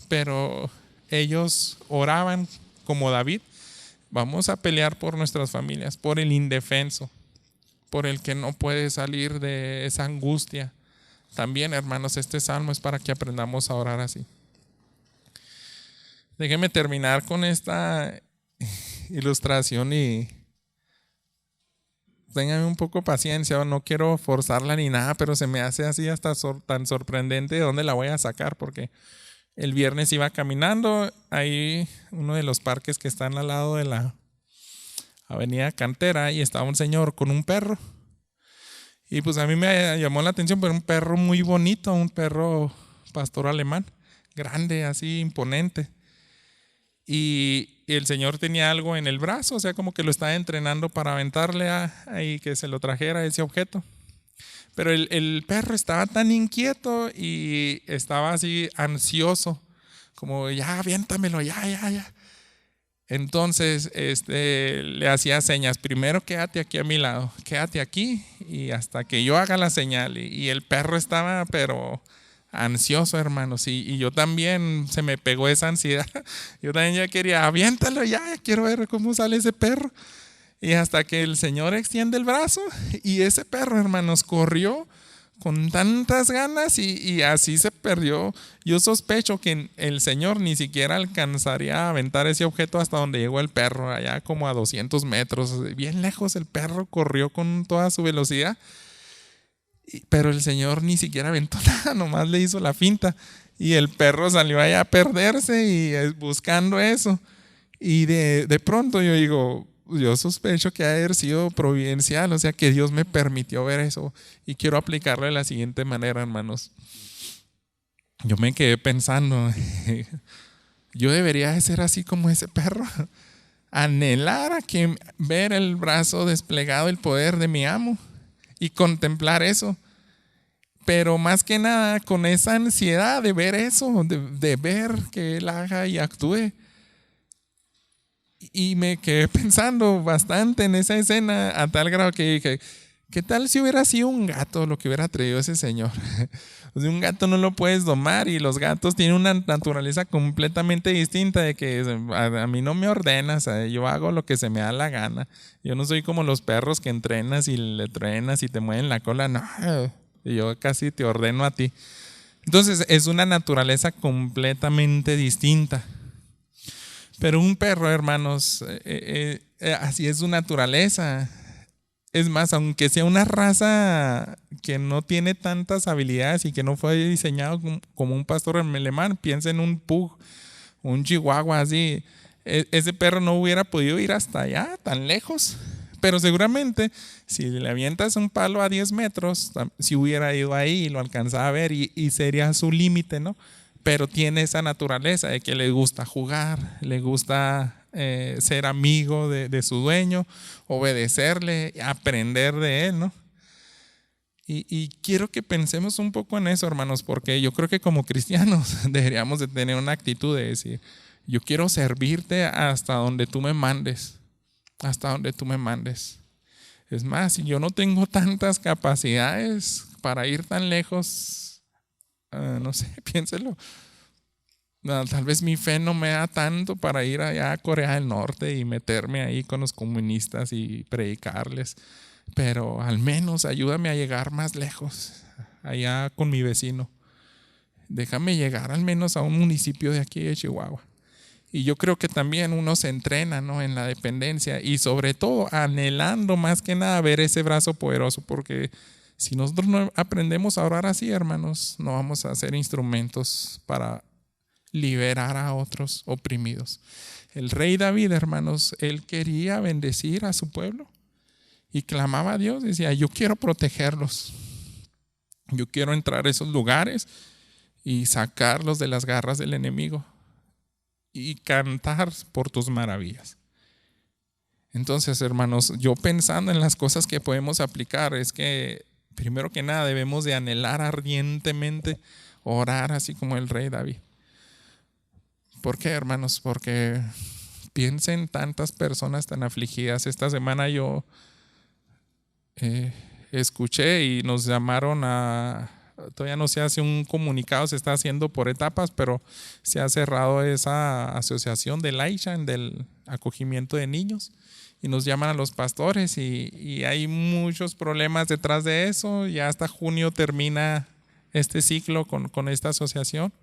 pero ellos oraban como David. Vamos a pelear por nuestras familias, por el indefenso, por el que no puede salir de esa angustia. También, hermanos, este salmo es para que aprendamos a orar así. Déjenme terminar con esta ilustración y tengan un poco de paciencia. No quiero forzarla ni nada, pero se me hace así hasta tan sorprendente de dónde la voy a sacar, porque el viernes iba caminando ahí uno de los parques que están al lado de la avenida Cantera y estaba un señor con un perro. Y pues a mí me llamó la atención, pero un perro muy bonito, un perro pastor alemán, grande, así imponente. Y el señor tenía algo en el brazo, o sea, como que lo estaba entrenando para aventarle ahí que se lo trajera ese objeto. Pero el perro estaba tan inquieto y estaba así ansioso, como ya, aviéntamelo, ya. Entonces le hacía señas, primero quédate aquí a mi lado, quédate aquí y hasta que yo haga la señal. Y el perro estaba pero ansioso, hermanos, y yo también se me pegó esa ansiedad. Yo también ya quería, aviéntalo ya quiero ver cómo sale ese perro. Y hasta que el Señor extiende el brazo y ese perro, hermanos, corrió con tantas ganas y así se perdió. Yo sospecho que el Señor ni siquiera alcanzaría a aventar ese objeto hasta donde llegó el perro, allá como a 200 metros. Bien lejos el perro corrió con toda su velocidad. Pero el Señor ni siquiera aventó nada, nomás le hizo la finta. Y el perro salió allá a perderse y buscando eso. Y de pronto yo digo, yo sospecho que ha de haber sido providencial, o sea que Dios me permitió ver eso. Y quiero aplicarlo de la siguiente manera, hermanos. Yo me quedé pensando, yo debería de ser así como ese perro, anhelar a que ver el brazo desplegado, el poder de mi amo y contemplar eso. Pero más que nada con esa ansiedad de ver eso, de ver que Él haga y actúe. Y me quedé pensando bastante en esa escena a tal grado que dije, ¿qué tal si hubiera sido un gato lo que hubiera traído ese señor? O sea, un gato no lo puedes domar y los gatos tienen una naturaleza completamente distinta de que a mí no me ordenas, yo hago lo que se me da la gana. Yo no soy como los perros que entrenas y le truenas y te mueven la cola, no, yo casi te ordeno a ti. Entonces es una naturaleza completamente distinta. Pero un perro, hermanos, así es su naturaleza. Es más, aunque sea una raza que no tiene tantas habilidades y que no fue diseñado como un pastor alemán, piensa en un pug, un chihuahua así. Ese perro no hubiera podido ir hasta allá, tan lejos. Pero seguramente, si le avientas un palo a 10 metros, si hubiera ido ahí y lo alcanzaba a ver y sería su límite, ¿no? Pero tiene esa naturaleza de que le gusta jugar, le gusta ser amigo de su dueño, obedecerle, aprender de él, ¿no? Y quiero que pensemos un poco en eso, hermanos, porque yo creo que como cristianos deberíamos de tener una actitud de decir, yo quiero servirte hasta donde tú me mandes, hasta donde tú me mandes. Es más, si yo no tengo tantas capacidades para ir tan lejos, no sé, piénselo. Tal vez mi fe no me da tanto para ir allá a Corea del Norte y meterme ahí con los comunistas y predicarles, pero al menos ayúdame a llegar más lejos, allá con mi vecino. Déjame llegar al menos a un municipio de aquí de Chihuahua. Y yo creo que también uno se entrena, ¿no?, en la dependencia y sobre todo anhelando más que nada ver ese brazo poderoso, porque si nosotros no aprendemos a orar así, hermanos, no vamos a ser instrumentos para liberar a otros oprimidos. El rey David, hermanos, él quería bendecir a su pueblo y clamaba a Dios, decía, yo quiero protegerlos, yo quiero entrar a esos lugares y sacarlos de las garras del enemigo y cantar por tus maravillas. Entonces, hermanos, yo pensando en las cosas que podemos aplicar, es que primero que nada debemos de anhelar ardientemente, orar así como el rey David. ¿Por qué, hermanos? Porque piensen tantas personas tan afligidas. Esta semana yo escuché y nos llamaron todavía no se hace un comunicado, se está haciendo por etapas, pero se ha cerrado esa asociación del Aishan, del acogimiento de niños, y nos llaman a los pastores y hay muchos problemas detrás de eso. Ya hasta junio termina este ciclo con esta asociación,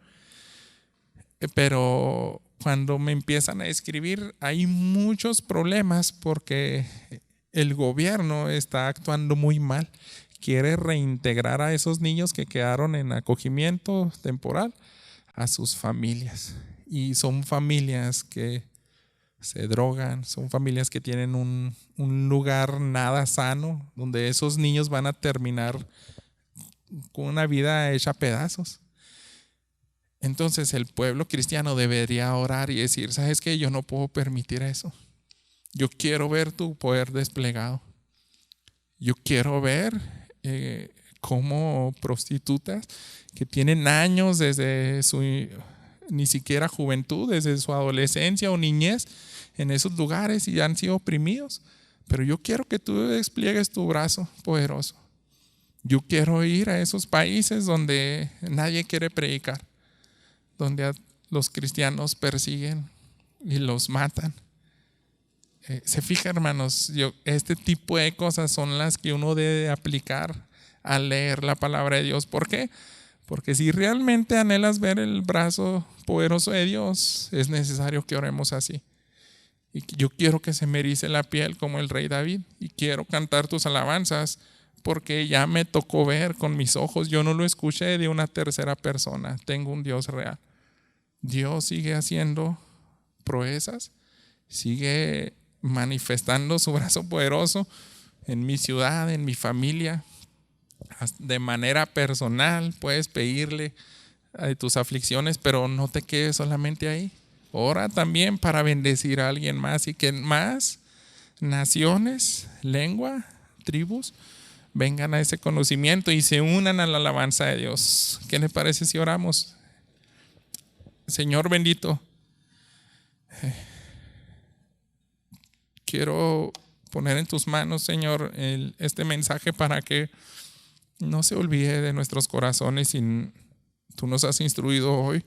pero cuando me empiezan a escribir hay muchos problemas porque el gobierno está actuando muy mal. Quiere reintegrar a esos niños que quedaron en acogimiento temporal a sus familias. Y son familias que se drogan, son familias que tienen un lugar nada sano, donde esos niños van a terminar con una vida hecha a pedazos. Entonces el pueblo cristiano debería orar y decir, ¿sabes qué? Yo no puedo permitir eso. Yo quiero ver tu poder desplegado. Yo quiero ver cómo prostitutas que tienen años desde su ni siquiera juventud, desde su adolescencia o niñez en esos lugares y han sido oprimidos. Pero yo quiero que tú despliegues tu brazo poderoso. Yo quiero ir a esos países donde nadie quiere predicar, donde a los cristianos persiguen y los matan. Se fija, hermanos, este tipo de cosas son las que uno debe aplicar al leer la palabra de Dios. ¿Por qué? Porque si realmente anhelas ver el brazo poderoso de Dios, es necesario que oremos así. Y yo quiero que se me erice la piel como el rey David, y quiero cantar tus alabanzas porque ya me tocó ver con mis ojos. Yo no lo escuché de una tercera persona. Tengo un Dios real. Dios sigue haciendo proezas, sigue manifestando su brazo poderoso en mi ciudad, en mi familia. De manera personal puedes pedirle de tus aflicciones, pero no te quedes solamente ahí. Ora también para bendecir a alguien más y que más naciones, lengua, tribus vengan a ese conocimiento y se unan a la alabanza de Dios. ¿Qué le parece si oramos? Señor bendito, quiero poner en tus manos, Señor, este mensaje para que no se olvide de nuestros corazones. Y tú nos has instruido hoy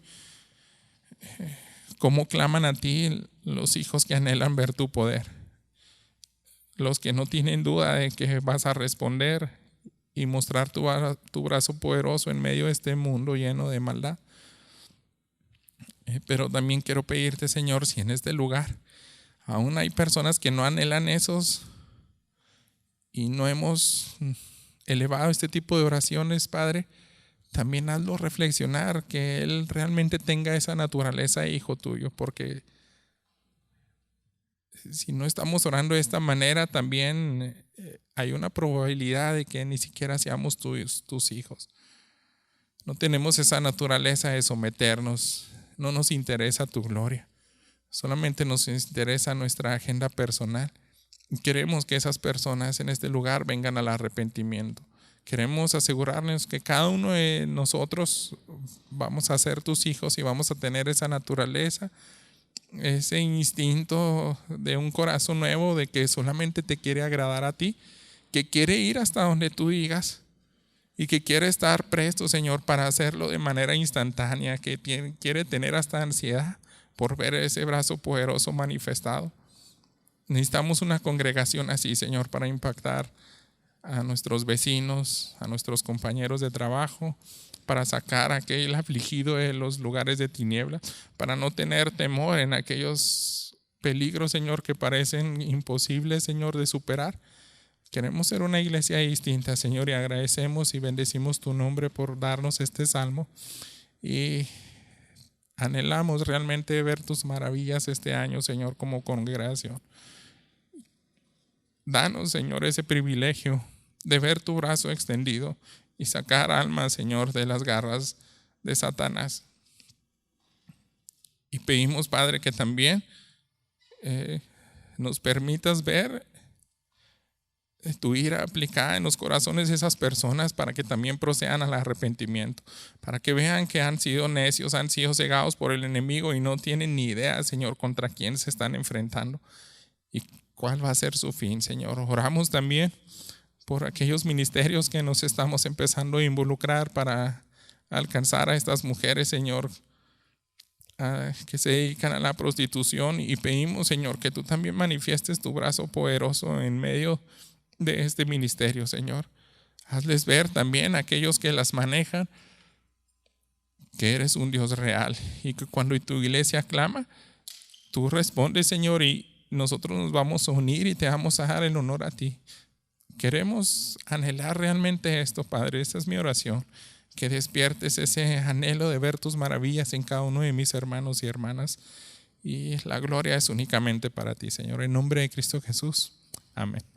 cómo claman a ti los hijos que anhelan ver tu poder, los que no tienen duda de que vas a responder y mostrar tu brazo poderoso en medio de este mundo lleno de maldad. Pero también quiero pedirte, Señor, si en este lugar aún hay personas que no anhelan esos y no hemos elevado este tipo de oraciones, Padre, también hazlo reflexionar, que Él realmente tenga esa naturaleza de hijo tuyo, porque si no estamos orando de esta manera, también hay una probabilidad de que ni siquiera seamos tus hijos. No tenemos esa naturaleza de someternos, no nos interesa tu gloria, solamente nos interesa nuestra agenda personal. Queremos que esas personas en este lugar vengan al arrepentimiento. Queremos asegurarnos que cada uno de nosotros vamos a ser tus hijos y vamos a tener esa naturaleza, ese instinto de un corazón nuevo, de que solamente te quiere agradar a ti, que quiere ir hasta donde tú digas y que quiere estar presto, Señor, para hacerlo de manera instantánea, que quiere tener hasta ansiedad por ver ese brazo poderoso manifestado. Necesitamos una congregación así, Señor, para impactar a nuestros vecinos, a nuestros compañeros de trabajo, para sacar a aquel afligido de los lugares de tinieblas, para no tener temor en aquellos peligros, Señor, que parecen imposibles, Señor, de superar. Queremos ser una iglesia distinta, Señor, y agradecemos y bendecimos tu nombre por darnos este salmo. Y anhelamos realmente ver tus maravillas este año, Señor, como congregación. Danos, Señor, ese privilegio de ver tu brazo extendido y sacar almas, Señor, de las garras de Satanás. Y pedimos, Padre, que también nos permitas ver tu ira aplicada en los corazones de esas personas para que también procedan al arrepentimiento, para que vean que han sido necios, han sido cegados por el enemigo y no tienen ni idea, Señor, contra quién se están enfrentando y cuál va a ser su fin, Señor. Oramos también por aquellos ministerios que nos estamos empezando a involucrar para alcanzar a estas mujeres, Señor, que se dedican a la prostitución, y pedimos, Señor, que tú también manifiestes tu brazo poderoso en medio de este ministerio, Señor. Hazles ver también a aquellos que las manejan que eres un Dios real y que cuando tu iglesia clama, tú respondes, Señor, y nosotros nos vamos a unir y te vamos a dar el honor a ti. Queremos anhelar realmente esto, Padre. Esta es mi oración, que despiertes ese anhelo de ver tus maravillas en cada uno de mis hermanos y hermanas, y la gloria es únicamente para ti, Señor. En nombre de Cristo Jesús. Amén.